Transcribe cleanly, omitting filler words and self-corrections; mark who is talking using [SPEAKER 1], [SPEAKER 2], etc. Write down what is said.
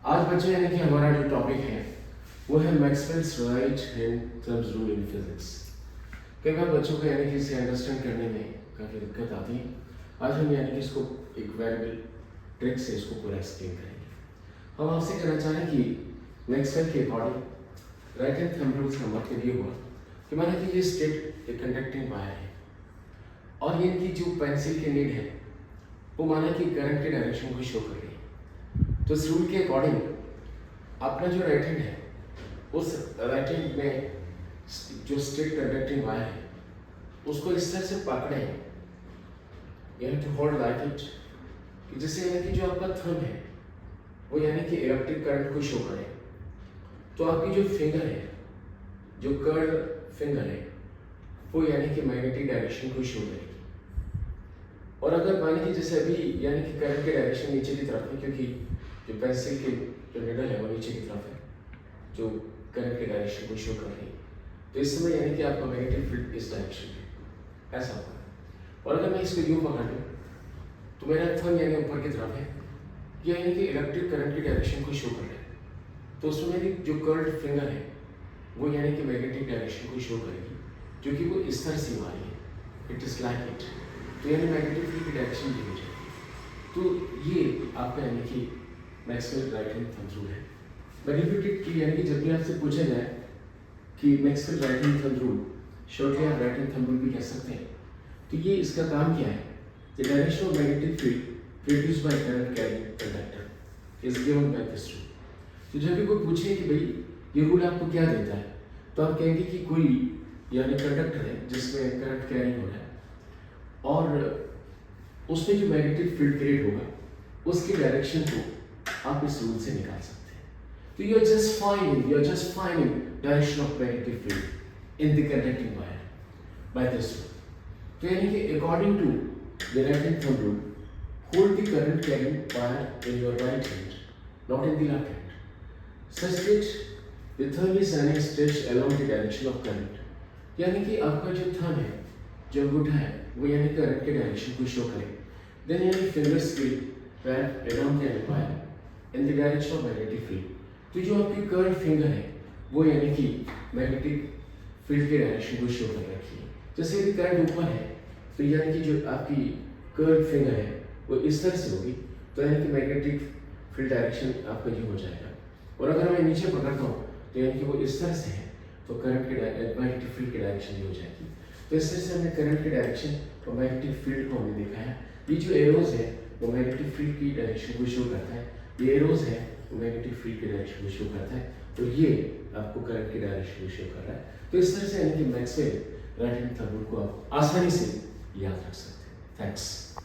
[SPEAKER 1] आज बच्चे यानी कि हमारा जो टॉपिक है वो है Maxwell's right hand thumb rule in physics. कई बार बच्चों को यानी कि इसे अंडरस्टैंड करने में काफ़ी दिक्कत आती है। आज हम यानी कि इसको एक वेरिएबल ट्रिक से इसको पूरा एक्सप्लेन करेंगे। हम आपसे कहना चाहें कि मैक्सवेल के according right hand thumb rule का मतलब ये हुआ कि माना कि ये स्ट्रेट एक कंडक्टिंग वायर है और ये इनकी जो पेंसिल की लीड है वो माना कि करंट के डायरेक्शन को शो कर रही है। तो इस रूल के अकॉर्डिंग अपना जो राइट हैंड है उस राइट हैंड में जो स्ट्रेट कंडक्टिंग वायर है उसको इस तरह से पकड़े, you have to hold like it, कि जैसे यानी कि जो आपका थंब है वो यानी कि इलेक्ट्रिक करंट को शो करे। तो आपकी जो फिंगर है, जो कर्व फिंगर है, वो यानी कि मैग्नेटिक डायरेक्शन को शो करेगी। और अगर माने कि जैसे अभी यानी कि करंट के डायरेक्शन नीचे की तरफ है, क्योंकि जो पेंसिल के जो निडल है वो नीचे की तरफ है, जो करंट के डायरेक्शन को शो कर रही है, तो इस समय यानी कि आपका मैग्नेटिक फील्ड इस डायरेक्शन में ऐसा होगा। और अगर मैं इसको यूँ पकड़ लूँ तो मेरा थंब यानी ऊपर की तरफ है, यह यानी कि इलेक्ट्रिक करंट की डायरेक्शन को शो कर रहा है। तो उसमें मेरी जो कर्व्ड फिंगर है वो यानी कि मैग्नेटिक डायरेक्शन को शो करेगी, जो कि वो इस तरह से आ रही है, इट इज लाइक इट। तो यानी मैग्नेटिक फील्ड की डायरेक्शन भी हो जाएगी। तो ये आपका यानी कि Maxwell right hand thumb rule है। मैं रिपीट इट की यानी कि जब भी आपसे पूछा जाए कि Maxwell right hand thumb rule, shortly आप राइट हैंड थंब रूल भी कह सकते हैं। तो ये इसका काम क्या है? The direction of magnetic field produced by current carrying conductor is given by this rule. तो जब भी कोई पूछे कि भाई ये रूल आपको क्या देता है, तो आप कहेंगे कि कोई यानी कंडक्टर है जिसमें करंट कैरिंग हो रहा है और उसमें जो मैग्नेटिक फील्ड क्रिएट होगा उसकी डायरेक्शन को आप इस रूल से निकाल सकते हैं। तो you are just finding direction of magnetic field in the conducting wire by this rule. तो यानी कि according to the right hand thumb rule, hold the current carrying wire in your right hand, not in the left hand, such that the thumb is running stretched along the direction of current। यानी कि आपका जो thumb है, जो अंगूठा है, वो यानी करंट के डायरेक्शन को शो करे। देन यानी fingers will wrap around the wire in the direction of magnetic field। तो जो आपकी कर्व फिंगर है वो यानी कि मैग्नेटिक फील्ड के डायरेक्शन को शो कर रखी है। जैसे यदि करंट ऊपर है तो यानी कि जो आपकी कर्व फिंगर है वो इस तरह से होगी, तो यानी कि मैग्नेटिक फील्ड डायरेक्शन आपका ये हो जाएगा। और अगर मैं नीचे पकड़ता हूँ तो यानी कि वो इस तरह से है, तो करंट के मैग्नेटिक फील्ड की डायरेक्शन ये हो जाएगी। तो इस तरह से हमने करंट की डायरेक्शन और मैग्नेटिक फील्ड को हमने देखा है। ये जो एरोज है वो मैग्नेटिक फील्ड की डायरेक्शन को शो करता है, ये एरोज है वो मैग्नेटिक फील्ड की डायरेक्शन को शो करता है, तो ये आपको करंट की डायरेक्शन को शो कर रहा है। तो इस तरह से यानी कि Maxwell right hand thumb rule को आप आसानी से याद रख सकते हैं। थैंक्स।